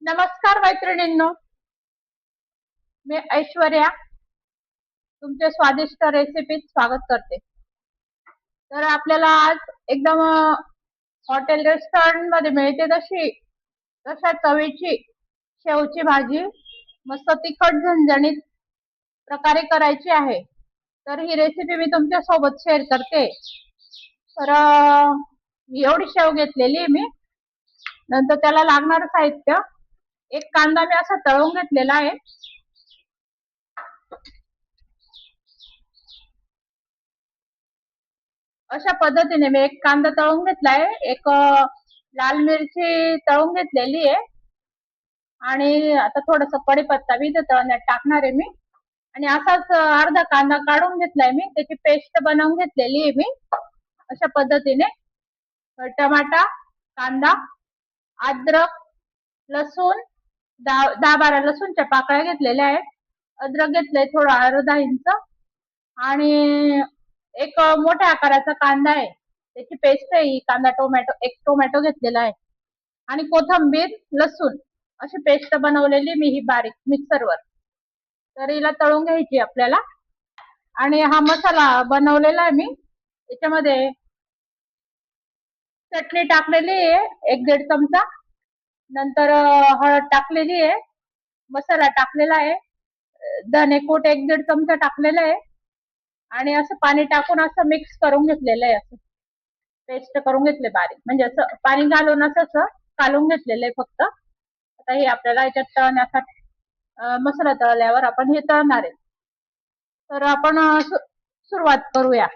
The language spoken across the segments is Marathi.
नमस्कार मैत्रिणींनो, मी ऐश्वर्या तुमच्या स्वादिष्ट रेसिपीत स्वागत करते. तर आपल्याला आज एकदम हॉटेल रेस्टॉरंट मध्ये मिळते तशा चवीची शेवची भाजी मस्त तिखट झणझणीत प्रकारे करायची आहे. तर ही रेसिपी मी तुमच्या सोबत शेअर करते. तर एवढी शेव घेतलेली आहे मी. नंतर त्याला लागणारं साहित्य, एक कांदा मी असा तळून घेतलेला आहे. अशा पद्धतीने मी एक कांदा तळून घेतलाय, एक लाल मिरची तळून घेतलेली आहे आणि आता थोडस कढीपत्ता बी तळण्यात टाकणार आहे मी. आणि असाच अर्धा कांदा काढून घेतलाय मी, त्याची पेस्ट बनवून घेतलेली आहे मी. अशा पद्धतीने टमाटा, कांदा, अद्रक, लसूण, 10-12 लसूणच्या पाकळ्या घेतलेल्या आहेत. अद्रक घेतलंय थोडं अर्धा इंच आणि एक मोठ्या आकाराचा कांदा आहे, त्याची पेस्ट आहे ही. कांदा टोमॅटो, एक टोमॅटो घेतलेला आहे आणि कोथिंबीर, लसूण अशी पेस्ट बनवलेली मी ही बारीक मिक्सरवर. तर हिला तळून घ्यायची आपल्याला. आणि हा मसाला बनवलेला आहे मी. त्याच्यामध्ये चटणी टाकलेली आहे 1-1.5 चमचा, नंतर हळद टाकलेली आहे, मसाला टाकलेला आहे, धने कूट 1-1.5 चमचा टाकलेला आहे आणि असं पाणी टाकून असं मिक्स करून घेतलेलं आहे. असं पेस्ट करून घेतले बारीक, म्हणजे असं पाणी घालून असं कालून घेतलेलं आहे फक्त. आता हे आपल्याला याच्यात तळण्यासाठी मसाला तळल्यावर आपण हे तळणार आहे. तर आपण सुरुवात करूया.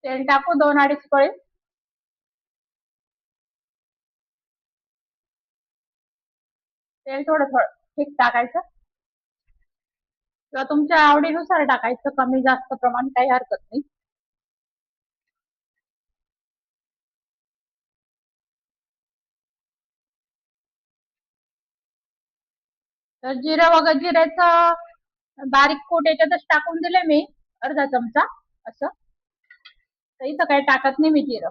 तेल टाकू 2-2.5 पळी. तेल थोडं थोडं ठीक टाकायचं किंवा तुमच्या आवडीनुसार टाकायचं, कमी जास्त प्रमाण काही हरकत नाही. तर जिऱ्याचं बारीक कूट याच्यातच टाकून दिले मी, अर्धा चमचा असं. तर इथं काही टाकत नाही मी जिरं.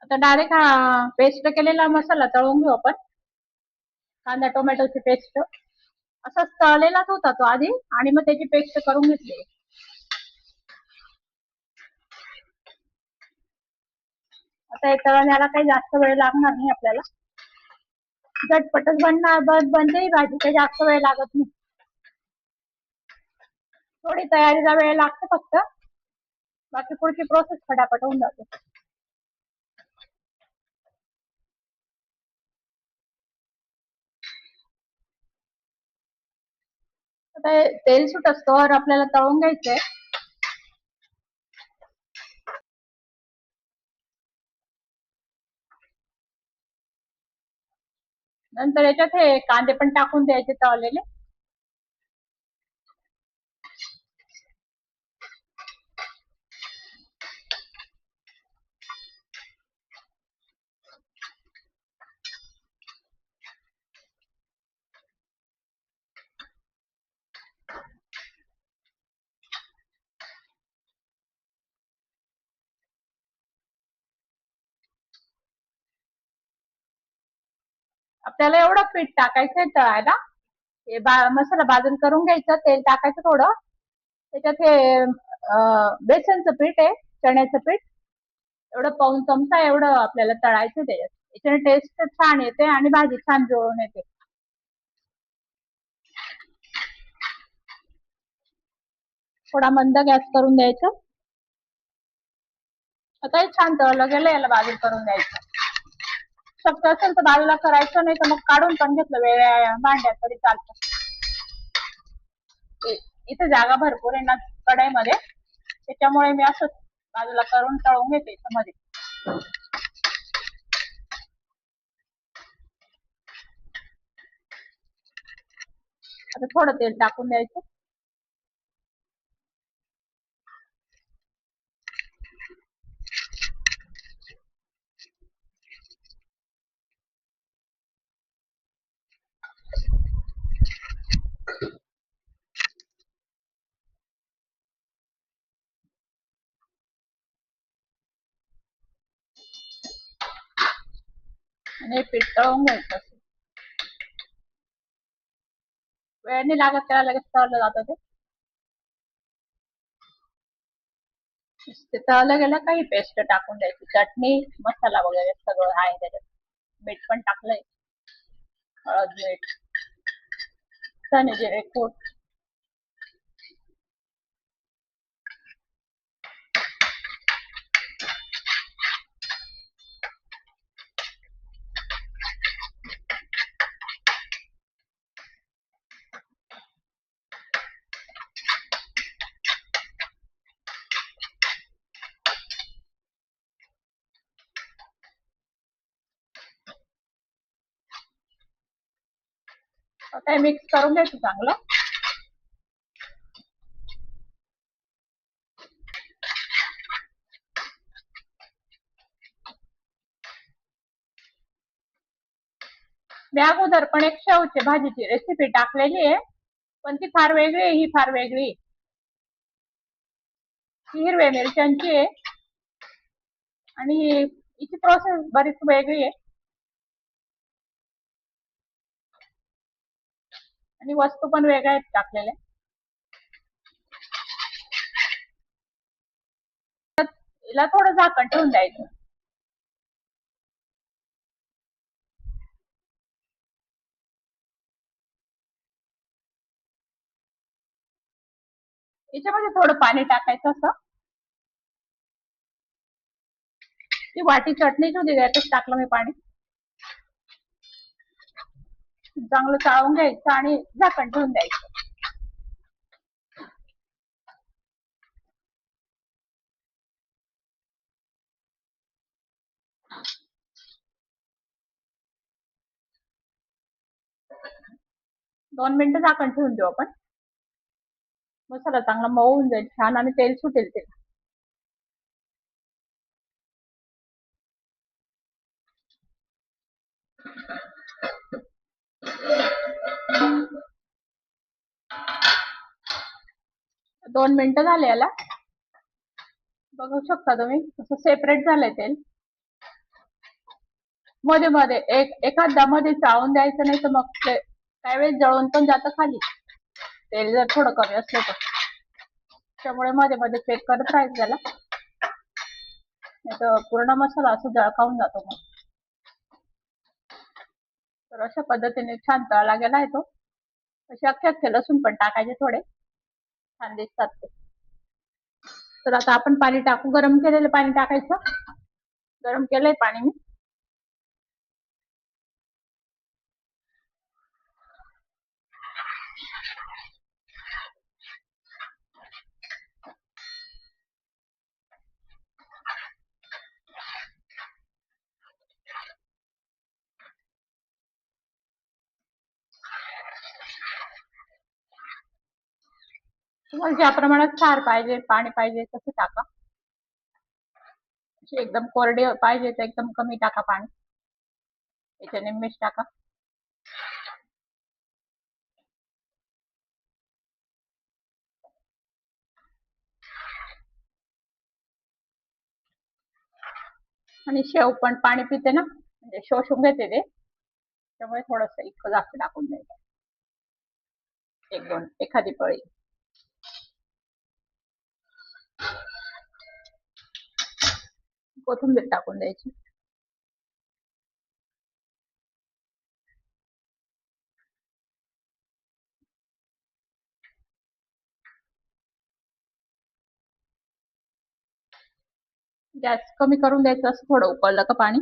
आता डायरेक्ट हा पेस्ट केलेला मसाला तळून घेऊ आपण. कांदा टोमॅटोची पेस्ट असाच तळलेलाच होता तो आधी आणि मग त्याची पेस्ट करून घेतली. आता हे तळण्याला काही जास्त वेळ लागणार नाही आपल्याला, झटपटच बनते ही भाजी, काही जास्त वेळ लागत नाही. थोडी तयारीला वेळ लागते फक्त, बाकी पुढची प्रोसेस फटाफट होऊन जाते. आता तेल सुट असतोवर आपल्याला तळून घ्यायचंय. नंतर याच्यात हे कांदे पण टाकून द्यायचे तळलेले. आपल्याला एवढं पीठ टाकायचंय तळायला. हे मसाला भाजून करून घ्यायचं, तेल टाकायचं थोडं. त्याच्यात हे बेसनचं पीठ आहे, चण्याचं पीठ, एवढं 1 चमचा एवढं आपल्याला तळायचं त्याच्यात. याच्याने टेस्ट छान येते आणि भाजी छान जुळून येते. थोडा मंद गॅस करून द्यायचं. आता हे छान तळलं गेलं, याला बाजूला करून द्यायचं. शक्य असेल तर बाजूला करायचं, नाही तर मग काढून पण घेतलं वेगळ्या भांड्यात तरी चालतं. इथे जागा भरपूर आहे ना कढईमध्ये, त्याच्यामुळे मी असं बाजूला करून तळून घेते इथं मध्ये. आता थोडं तेल टाकून द्यायचं. आणि हे पीठ तळून घ्यायचं असं. वेळ नाही लागत त्याला, लगेच तळलं जातं ते. ते तळलं गेलं काही पेस्ट टाकून द्यायची, चटणी मसाला वगैरे सगळं आहे त्याच्यात. मीठ पण टाकलंय, हळद मीठ, धने जिरे पूड. आता हे मिक्स करून घ्यायचं चांगलं. मी अगोदर पण एक शेवची भाजीची रेसिपी टाकलेली आहे, पण ती फार वेगळी आहे, ही फार वेगळी आहे. ही हिरव्या मिरच्यांची आहे आणि हिची प्रोसेस बरीच वेगळी आहे आणि वस्तू पण वेगळ्या आहेत टाकलेल्या. हिला थोडं झाकण ठेवून द्यायचं. याच्यामध्ये थोडं पाणी टाकायचं असं. ती वाटी चटणीची होती, त्यातच टाकलं मी पाणी. चांगलं चाळून घ्यायचं आणि झाकण ठेवून द्यायचं. 2 मिनिटं झाकण ठेवून देऊ आपण. मसाला चांगला मऊ होऊन जाईल छान आणि तेल सुटेल ते. दोन मिनिटं झाले याला. बघू शकता तुम्ही कसं सेपरेट झालंय तेल. मध्ये मध्ये एखादा मध्ये चाळून द्यायचं, नाही तर मग ते काही वेळेस जळून पण जातं खाली, तेल जर थोडं कमी असलं तर. त्यामुळे मध्ये मध्ये चेक करत राहायचं त्याला, नाही तर पूर्ण मसाला असं जळकावून जातो मग. तर अशा पद्धतीने छान तळला गेला आहे तो. असे अख्खे अख्खे लसूण पण टाकायचे थोडे, छान दिसतात ते. तर आता आपण पाणी टाकू, गरम केलेलं पाणी टाकायचं. गरम केलंय पाणी मी. तुम्हाला ज्या प्रमाणात सार पाहिजे, पाणी पाहिजे तसं टाका. एकदम कोरडे पाहिजे तर एकदम कमी टाका पाणी, याच्या निम्मेच टाका. आणि शेव पण पाणी पिते ना, म्हणजे शोषून घेते ते, त्यामुळे थोडस इतकं जास्त टाकून द्यायचं. एक दोन एखादी पळी. कोथिंबीर टाकून द्यायची. गॅस कमी करून द्यायचं, असं थोडं उकळलं का पाणी.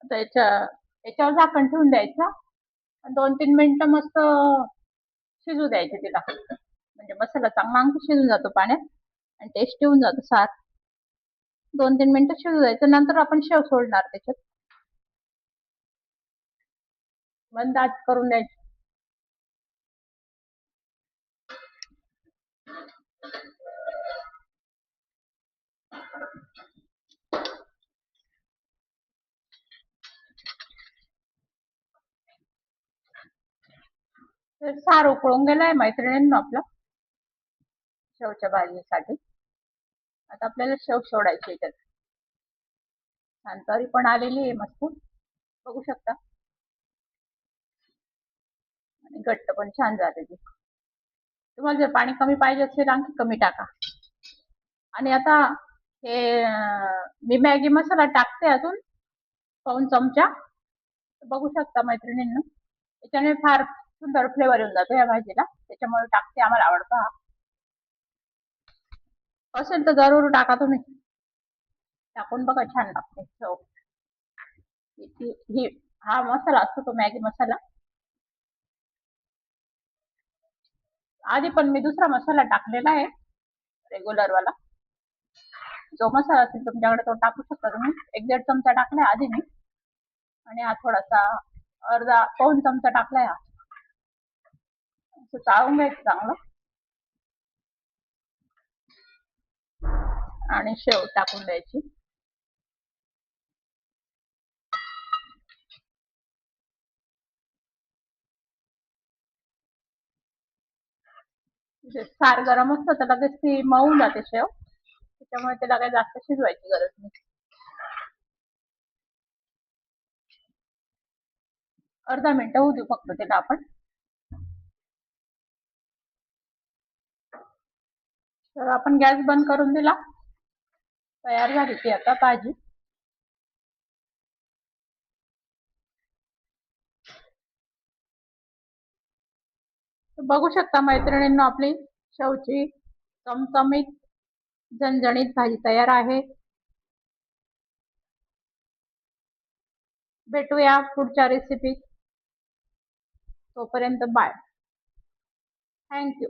आता याच्यावर झाकण ठेवून द्यायचं. 2-3 मिनिटं मस्त शिजू द्यायचे तिला, म्हणजे मसाला चांगला शिजून जातो पाण्यात आणि टेस्टी होऊन जातो सार. 2-3 मिनिटं शिजू द्यायचं, नंतर आपण शेव सोडणार त्याच्यात. मंद आच करून द्यायची. तर सार उकळून गेलाय मैत्रिणींनो आपलं शेवच्या भाजीसाठी. आता आपल्याला शेव सोडायची त्यात. छान तरी पण आलेली आहे मस्त, बघू शकता. आणि घट्ट पण छान झालेली. तुम्हाला जर पाणी कमी पाहिजे असेल आणखी कमी टाका. आणि आता हे मी मॅगी मसाला टाकते अजून पाऊण चमचा. बघू शकता मैत्रिणींनो, त्याच्याने फार सुंदर फ्लेवर येऊन जातो या भाजीला, त्याच्यामुळे टाकते, आम्हाला आवडतं हा. असेल तर जरूर टाका तुम्ही, टाकून बघा छान लागते चव. ही हा मसाला असतो तो मॅगी मसाला. आधी पण मी दुसरा मसाला टाकलेला आहे रेग्युलर वाला. जो मसाला असेल तुमच्याकडे तो टाकू शकता तुम्ही. 1-1.5 चमचा टाकलाय आधी मी, आणि हा थोडासा अर्धा पाऊण चमचा टाकलाय हा. असं चाळून घ्यायचं चांगलं, आणि शेव टाकून द्यायची. सार गरम असतं तर लगेच ती मऊ जाते शेव, त्याच्यामुळे त्याला काही जास्त शिजवायची गरज नाही. अर्धा मिनिटं होऊ देऊ फक्त त्याला आपण. तर आपण गॅस बंद करून दिला. तयार झाली ती आता भाजी. बघू शकता मैत्रिणींनो, आपली शेवची चमचमीत झणझणीत भाजी तयार आहे. भेटूया पुढच्या रेसिपीत. तोपर्यंत बाय. थँक्यू.